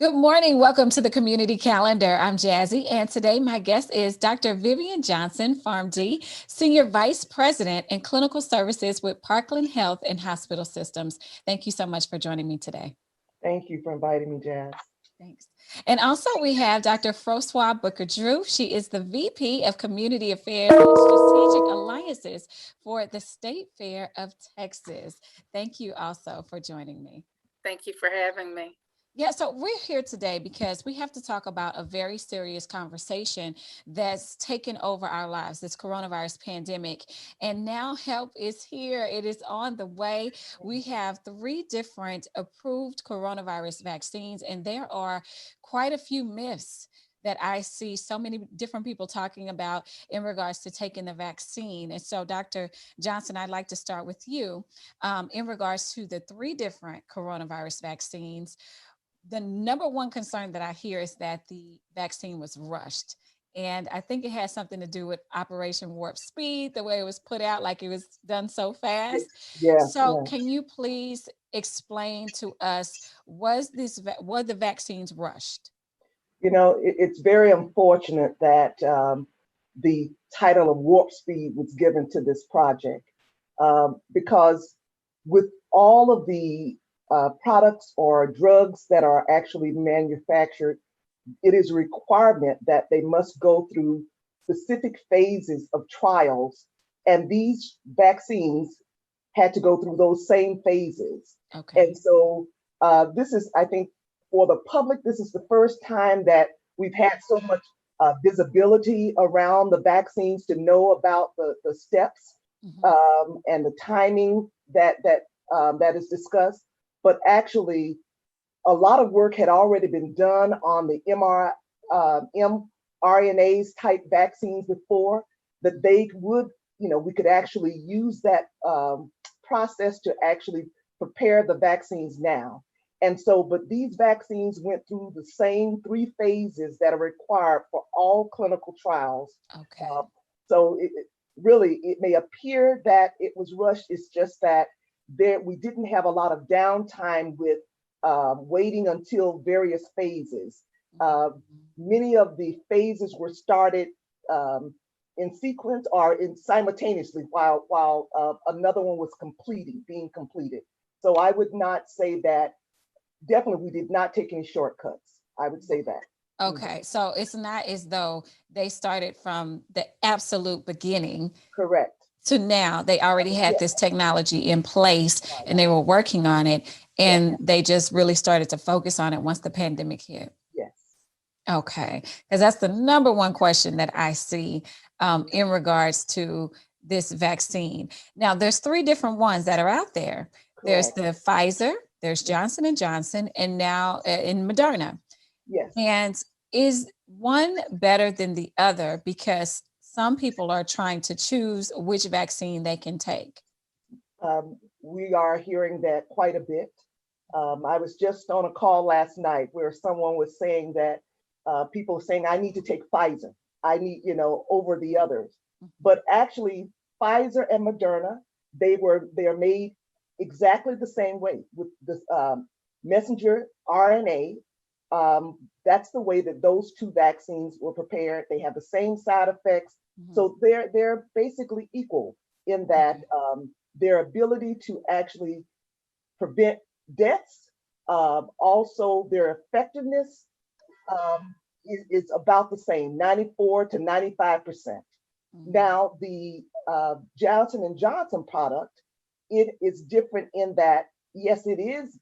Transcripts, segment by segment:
Good morning. Welcome to the Community Calendar. I'm Jazzy, and today my guest is Dr. Vivian Johnson, PharmD, Senior Vice President in Clinical Services with Parkland Health and Hospital Systems. Thank you so much for joining me today. Thank you for inviting me, Jazz. Thanks. And also we have Dr. Francois Booker-Drew. She is the VP of Community Affairs and Strategic Alliances for the State Fair of Texas. Thank you also for joining me. Thank you for having me. Yeah, so we're here today because we have to talk about a very serious conversation that's taken over our lives, this coronavirus pandemic. And now help is here. It is on the way. We have 3 different approved coronavirus vaccines, and there are quite a few myths that I see so many different people talking about in regards to taking the vaccine. And so, Dr. Johnson, I'd like to start with you in regards to the 3 different coronavirus vaccines. The number one concern that I hear is that the vaccine was rushed. And I think it has something to do with Operation Warp Speed, the way it was put out, like it was done so fast. Yeah, So yeah. can you please explain to us, were the vaccines rushed? It's very unfortunate that the title of Warp Speed was given to this project because with all of the products or drugs that are actually manufactured, it is a requirement that they must go through specific phases of trials, and these vaccines had to go through those same phases. Okay. And so this is, I think, for the public, this is the first time that we've had so much visibility around the vaccines to know about the steps and the timing that is discussed. But actually, a lot of work had already been done on the mRNAs type vaccines before, that they would, we could actually use that process to actually prepare the vaccines now. And so, but these vaccines went through the same 3 phases that are required for all clinical trials. Okay. So it may appear that it was rushed. It's just that we didn't have a lot of downtime with waiting until various phases. Many of the phases were started in sequence or in simultaneously while another one was being completed. So I would not say that. Definitely, we did not take any shortcuts. I would say that. Okay, so it's not as though they started from the absolute beginning. Correct. To now, they already had this technology in place and they were working on it, and they just really started to focus on it once the pandemic hit. Yes. Okay, because that's the number one question that I see in regards to this vaccine. Now, there's 3 different ones that are out there. There's the Pfizer, there's Johnson and Johnson, and now in Moderna. Yes. And is one better than the other? Because some people are trying to choose which vaccine they can take. We are hearing that quite a bit. I was just on a call last night where someone was saying that people are saying, I need to take Pfizer. I need, over the others. But actually, Pfizer and Moderna, they are made exactly the same way with this messenger RNA. That's the way that those 2 vaccines were prepared. They have the same side effects. So they're basically equal in that their ability to actually prevent deaths, also their effectiveness is about the same, 94 to 95%. Now, the Johnson and Johnson product, it is different in that, yes, it is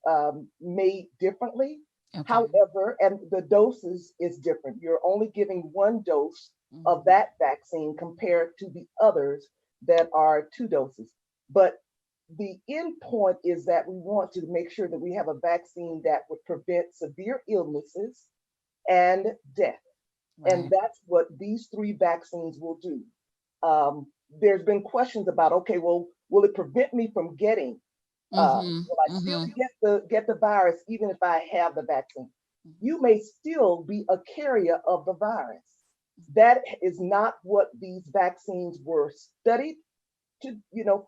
made differently. Okay. However, and the doses is different. You're only giving 1 dose of that vaccine compared to the others that are 2 doses. But the end point is that we want to make sure that we have a vaccine that would prevent severe illnesses and death. Right. And that's what these 3 vaccines will do. There's been questions about, okay, well, will it prevent me from getting? Will I still get the virus even if I have the vaccine? You may still be a carrier of the virus. That is not what these vaccines were studied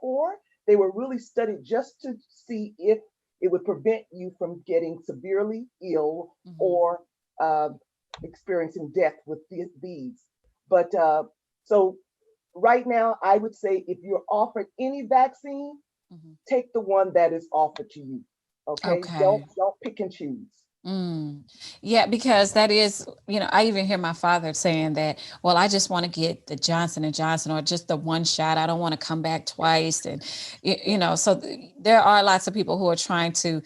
for. They were really studied just to see if it would prevent you from getting severely ill or experiencing death with these. But so right now, I would say if you're offered any vaccine, take the one that is offered to you. Okay, Okay. don't pick and choose. Yeah, because that is, I even hear my father saying that, well, I just want to get the Johnson and Johnson or just the one shot. I don't want to come back twice. And, so there are lots of people who are trying to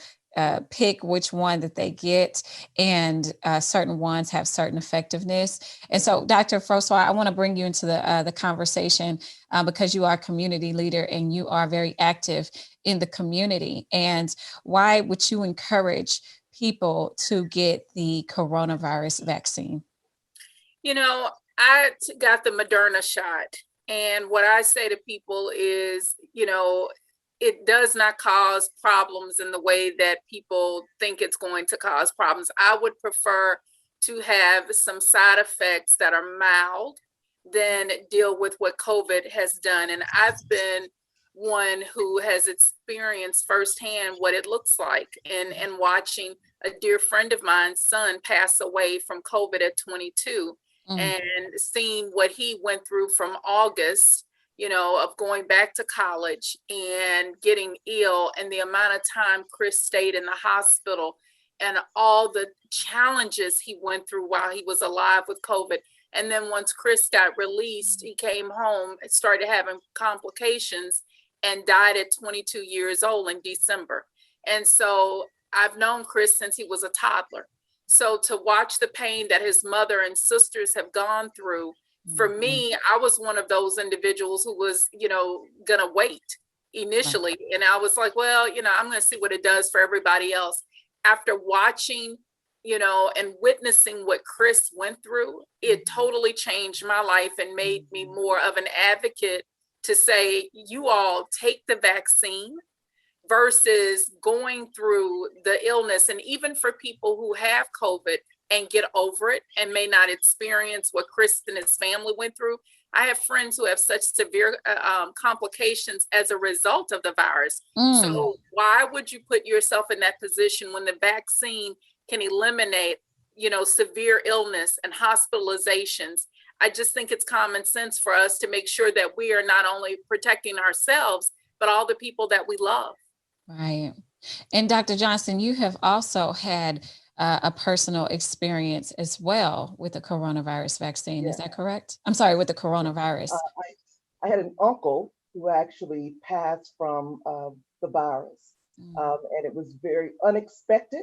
pick which one that they get, and certain ones have certain effectiveness. And so, Dr. Francois, I want to bring you into the conversation because you are a community leader and you are very active in the community. And why would you encourage people to get the coronavirus vaccine? I got the Moderna shot. And what I say to people is, it does not cause problems in the way that people think it's going to cause problems. I would prefer to have some side effects that are mild than deal with what COVID has done. And I've been one who has experienced firsthand what it looks like, and watching a dear friend of mine's son pass away from COVID at 22, and seeing what he went through from August, of going back to college and getting ill, and the amount of time Chris stayed in the hospital and all the challenges he went through while he was alive with COVID. And then once Chris got released, he came home and started having complications and died at 22 years old in December. And so I've known Chris since he was a toddler. So to watch the pain that his mother and sisters have gone through, for me, I was one of those individuals who was, gonna wait initially. And I was like, well, I'm gonna see what it does for everybody else. After watching, and witnessing what Chris went through, it totally changed my life and made me more of an advocate to say, you all take the vaccine versus going through the illness. And even for people who have COVID and get over it and may not experience what Chris and his family went through, I have friends who have such severe complications as a result of the virus. So why would you put yourself in that position when the vaccine can eliminate, severe illness and hospitalizations? I just think it's common sense for us to make sure that we are not only protecting ourselves, but all the people that we love. Right. And Dr. Johnson, you have also had a personal experience as well with the coronavirus vaccine. Is that correct? I'm sorry, with the coronavirus. I had an uncle who actually passed from the virus, and it was very unexpected.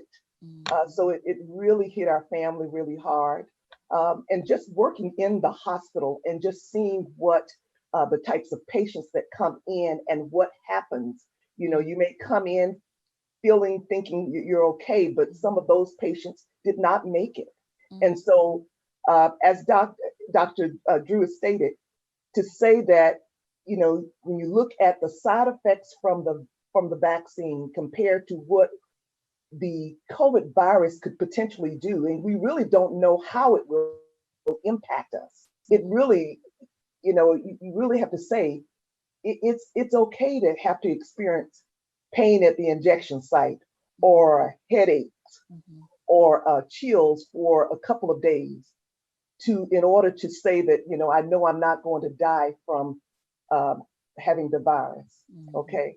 So it really hit our family really hard. And just working in the hospital and just seeing what the types of patients that come in and what happens. You may come in thinking you're okay, but some of those patients did not make it. And so, as Dr. Drew has stated, to say that, when you look at the side effects from the vaccine compared to what the COVID virus could potentially do, and we really don't know how it will impact us. It really, you really have to say it's okay to have to experience pain at the injection site, or headaches, or chills for a couple of days, in order to say that, I know I'm not going to die from having the virus. Okay.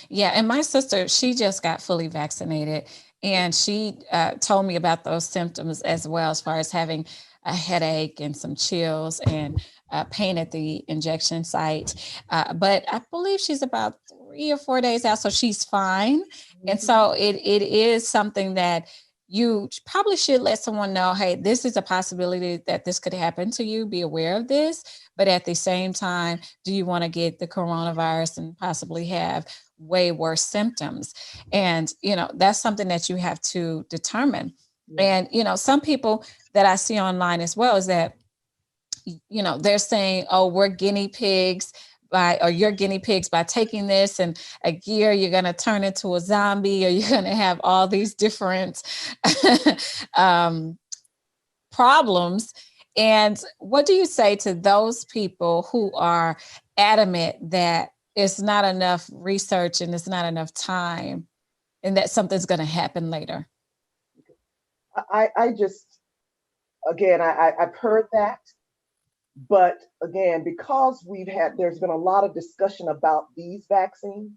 Yeah, and my sister, she just got fully vaccinated, and she told me about those symptoms as well, as far as having a headache and some chills and pain at the injection site. But I believe she's about 3 or 4 days out, so she's fine. And so it is something that you probably should let someone know, hey, this is a possibility that this could happen to you. Be aware of this. But at the same time, do you want to get the coronavirus and possibly have way worse symptoms? And, that's something that you have to determine. And, some people that I see online as well is that, they're saying, oh, we're guinea pigs you're guinea pigs by taking this, and a year you're going to turn into a zombie, or you're going to have all these different problems. And what do you say to those people who are adamant that it's not enough research and it's not enough time and that something's going to happen later. I just, again, I've heard that, but again, because there's been a lot of discussion about these vaccines,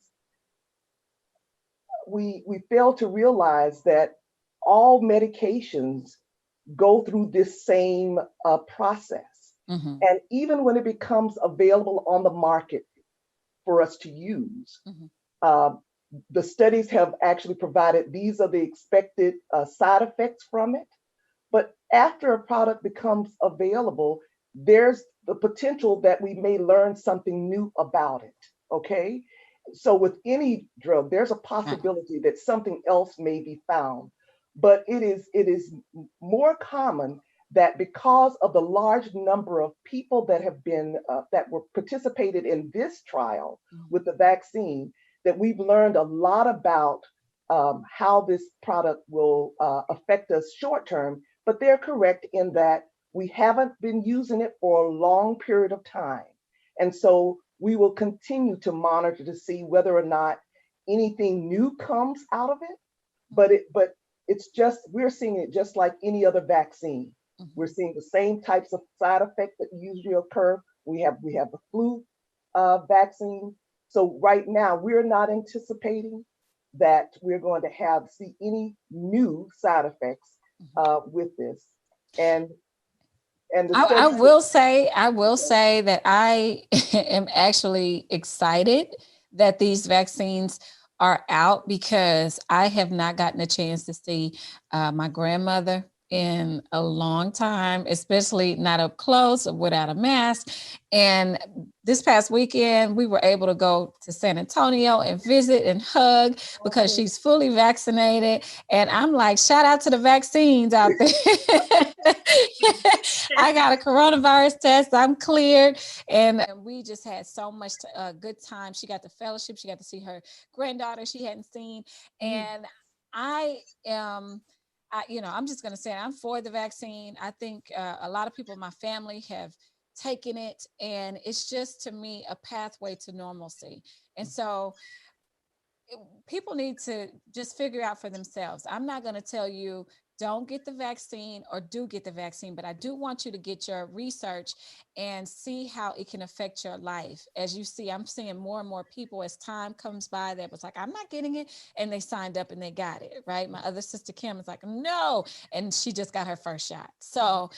we fail to realize that all medications go through this same process. Mm-hmm. And even when it becomes available on the market for us to use, Mm-hmm. the studies have actually provided these are the expected side effects from it. But after a product becomes available, there's the potential that we may learn something new about it. Okay. So with any drug, there's a possibility that something else may be found. But it is more common that because of the large number of people that have been that were participated in this trial with the vaccine, that we've learned a lot about how this product will affect us short term. But they're correct in that we haven't been using it for a long period of time. And so we will continue to monitor to see whether or not anything new comes out of it. But it's just, we're seeing it just like any other vaccine. Mm-hmm. We're seeing the same types of side effects that usually occur. We have the flu vaccine. So right now, we're not anticipating that we're going to see any new side effects with this. And the I studies. will say that I am actually excited that these vaccines are out, because I have not gotten a chance to see my grandmother in a long time, especially not up close or without a mask. And this past weekend, we were able to go to San Antonio and visit and hug, because she's fully vaccinated. And I'm like, shout out to the vaccines out there. I got a coronavirus test. I'm cleared. And we just had so much good time. She got the fellowship. She got to see her granddaughter she hadn't seen. And I am... I'm just going to say I'm for the vaccine. I think a lot of people in my family have taken it, and it's just, to me, a pathway to normalcy. And so people need to just figure out for themselves. I'm not going to tell you don't get the vaccine or do get the vaccine, but I do want you to get your research and see how it can affect your life. As you see, I'm seeing more and more people as time comes by that was like, I'm not getting it. And they signed up and they got it, right? My other sister, Kim, is like, no. And she just got her first shot. So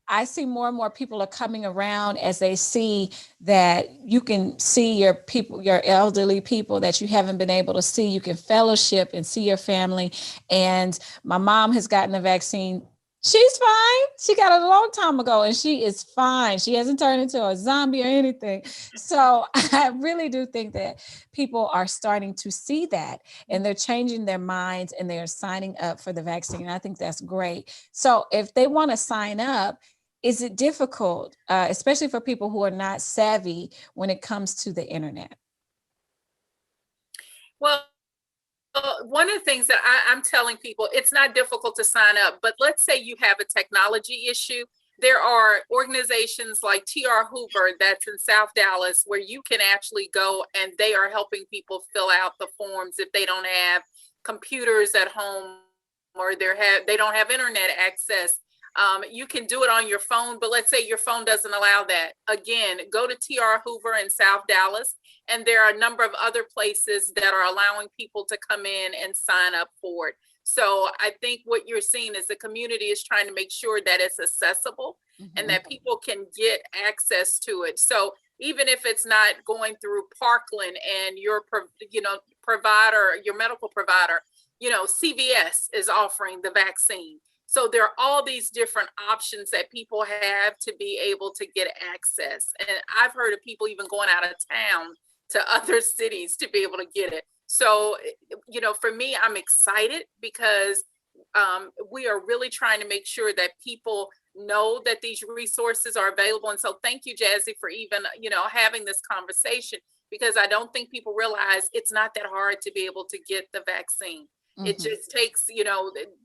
I see more and more people are coming around as they see that you can see your people, your elderly people that you haven't been able to see. You can fellowship and see your family. And my mom has gotten the vaccine. She's fine. She got it a long time ago and she is fine. She hasn't turned into a zombie or anything. So I really do think that people are starting to see that and they're changing their minds and they're signing up for the vaccine. I think that's great. So if they want to sign up, is it difficult, especially for people who are not savvy when it comes to the internet? Well, one of the things that I'm telling people, it's not difficult to sign up, but let's say you have a technology issue. There are organizations like TR Hoover that's in South Dallas where you can actually go and they are helping people fill out the forms if they don't have computers at home or they don't have internet access. You can do it on your phone, but let's say your phone doesn't allow that. Again, go to TR Hoover in South Dallas, and there are a number of other places that are allowing people to come in and sign up for it. So I think what you're seeing is the community is trying to make sure that it's accessible and that people can get access to it. So even if it's not going through Parkland and your provider, your medical provider, CVS is offering the vaccine. So there are all these different options that people have to be able to get access. And I've heard of people even going out of town to other cities to be able to get it. So, for me, I'm excited because we are really trying to make sure that people know that these resources are available. And so thank you, Jazze, for even, having this conversation, because I don't think people realize it's not that hard to be able to get the vaccine. It just takes,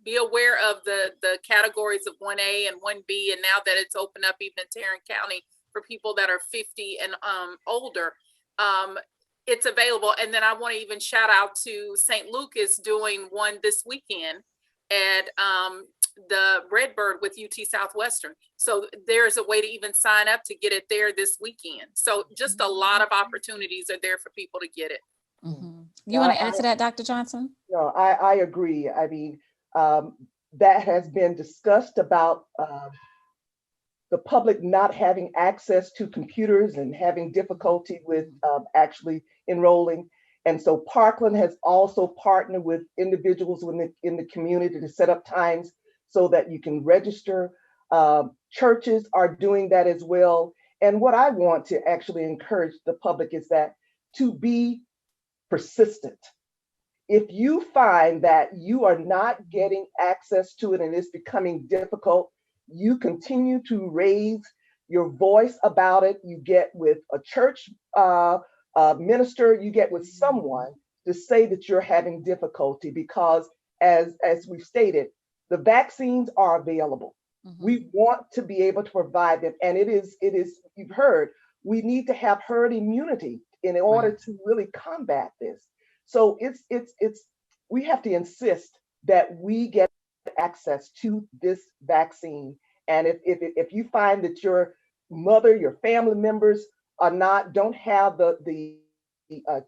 be aware of the categories of 1A and 1B. And now that it's opened up even in Tarrant County for people that are 50 and older, it's available. And then I want to even shout out to St. Luke is doing one this weekend at the Redbird with UT Southwestern. So there's a way to even sign up to get it there this weekend. So just a lot of opportunities are there for people to get it. Mm-hmm. You want to add to that, Dr. Johnson? No, I agree. I mean, that has been discussed about the public not having access to computers and having difficulty with actually enrolling. And so Parkland has also partnered with individuals in the community to set up times so that you can register. Churches are doing that as well. And what I want to actually encourage the public is that to be persistent. If you find that you are not getting access to it and it's becoming difficult, you continue to raise your voice about it. You get with a church minister, you get with someone to say that you're having difficulty, because as we've stated, the vaccines are available. Mm-hmm. We want to be able to provide them. And it is, you've heard, we need to have herd immunity in order to really combat this. So we have to insist that we get access to this vaccine. And if you find that your mother, your family members don't have the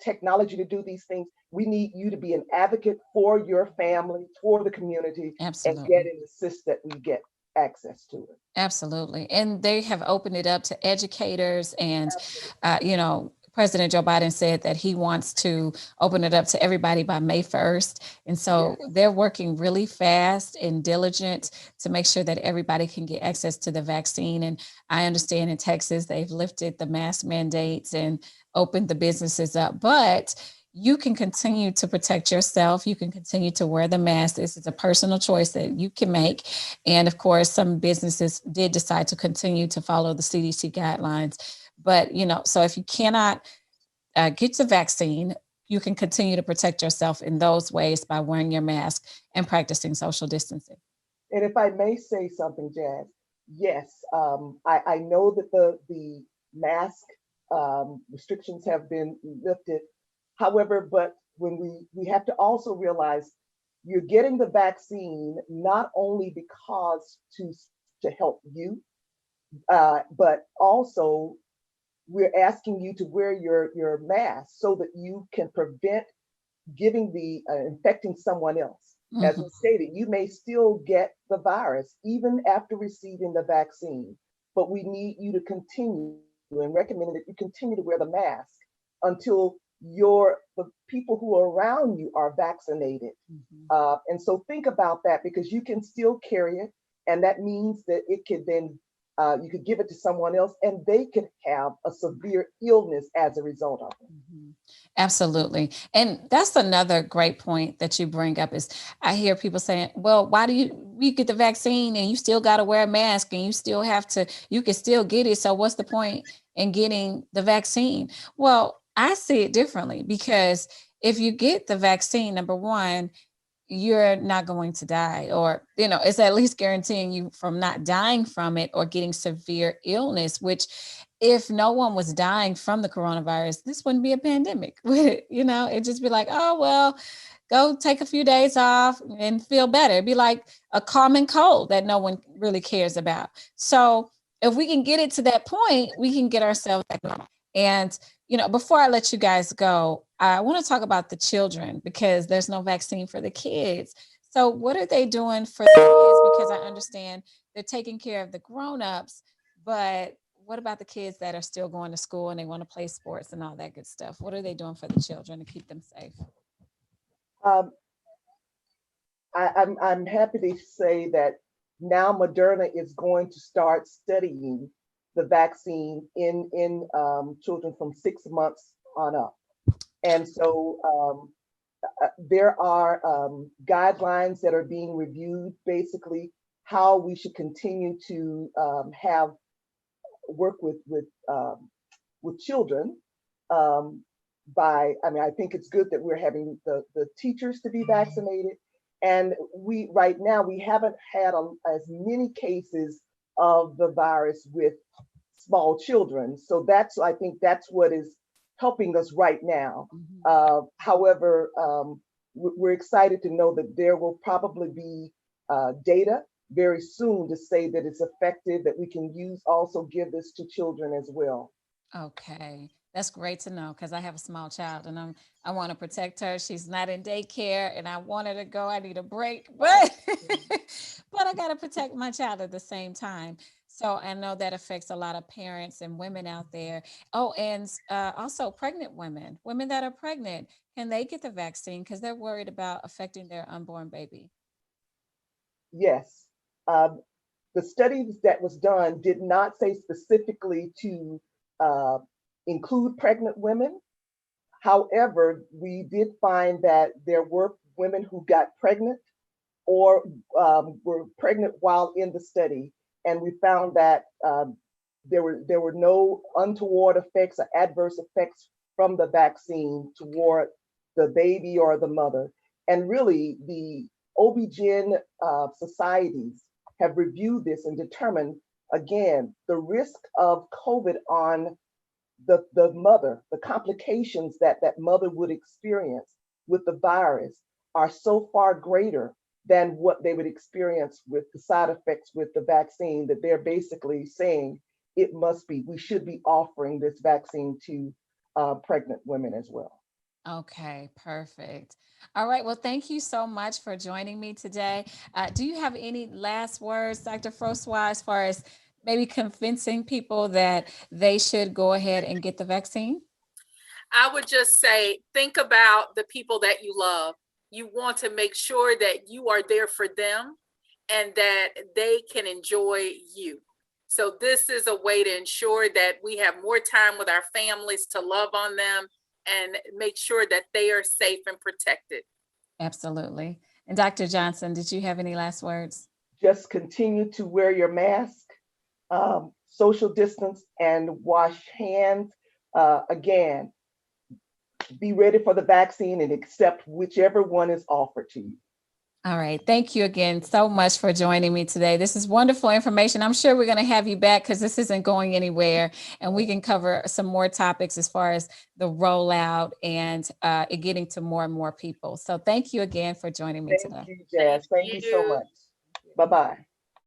technology to do these things, we need you to be an advocate for your family, for the community. Absolutely. And get and insist that we get access to it. Absolutely. And they have opened it up to educators and, President Joe Biden said that he wants to open it up to everybody by May 1st. And so they're working really fast and diligent to make sure that everybody can get access to the vaccine. And I understand in Texas, they've lifted the mask mandates and opened the businesses up, but you can continue to protect yourself. You can continue to wear the mask. This is a personal choice that you can make. And of course, some businesses did decide to continue to follow the CDC guidelines. But, so if you cannot get the vaccine, you can continue to protect yourself in those ways by wearing your mask and practicing social distancing. And if I may say something, Jazz, yes, I know that the mask restrictions have been lifted. However, but when we have to also realize you're getting the vaccine not only because to help you, but also we're asking you to wear your mask so that you can prevent infecting someone else. Mm-hmm. As we stated, you may still get the virus even after receiving the vaccine, but we need you to continue and recommend that you continue to wear the mask until the people who are around you are vaccinated. Mm-hmm. And so think about that, because you can still carry it. And that means that it could then, you could give it to someone else and they could have a severe illness as a result of it. Mm-hmm. Absolutely. And that's another great point that you bring up is I hear people saying, well, why do you get the vaccine and you still got to wear a mask and you can still get it. So what's the point in getting the vaccine? Well, I see it differently, because if you get the vaccine, number one, you're not going to die, or, it's at least guaranteeing you from not dying from it or getting severe illness, which if no one was dying from the coronavirus, this wouldn't be a pandemic. It'd just be like, oh, well, go take a few days off and feel better. It'd be like a common cold that no one really cares about. So if we can get it to that point, we can get ourselves back on. And before I let you guys go, I want to talk about the children, because there's no vaccine for the kids. So what are they doing for the kids? Because I understand they're taking care of the grownups, but what about the kids that are still going to school and they want to play sports and all that good stuff? What are they doing for the children to keep them safe? I'm happy to say that now Moderna is going to start studying the vaccine in children from 6 months on up. And so there are guidelines that are being reviewed, basically how we should continue to work with children. I think it's good that we're having the teachers to be vaccinated. And right now we haven't had as many cases of the virus with small children. So I think that's what is helping us right now. Mhm. However, we're excited to know that there will probably be data very soon to say that it's effective, that we can use, also give this to children as well. Okay. That's great to know because I have a small child and I want to protect her. She's not in daycare and I want her to go. I need a break, Right. but but I got to protect my child at the same time. So I know that affects a lot of parents and women out there. Oh, and also pregnant women, women that are pregnant, can they get the vaccine because they're worried about affecting their unborn baby? Yes. Um, the studies that was done did not say specifically to uh, include pregnant women. However, we did find that there were women who got pregnant or were pregnant while in the study, and we found that there were no untoward effects or adverse effects from the vaccine toward the baby or the mother. And really, the OB-GYN societies have reviewed this and determined, again, the risk of COVID on the mother, the complications that that mother would experience with the virus are so far greater than what they would experience with the side effects with the vaccine that they're basically saying it must be, we should be offering this vaccine to pregnant women as well. Okay, perfect. All right. Well, thank you so much for joining me today. Do you have any last words, Dr. Francois, as far as maybe convincing people that they should go ahead and get the vaccine? I would just say, think about the people that you love. You want to make sure that you are there for them and that they can enjoy you. So this is a way to ensure that we have more time with our families to love on them and make sure that they are safe and protected. Absolutely. And Dr. Johnson, did you have any last words? Just continue to wear your mask, social distance, and wash hands. Again, be ready for the vaccine and accept whichever one is offered to you. All right. Thank you again so much for joining me today. This is wonderful information. I'm sure we're going to have you back because this isn't going anywhere and we can cover some more topics as far as the rollout and it getting to more and more people. So thank you again for joining me Thank today. you, Thank Jazz. Thank you so you. much. Bye bye.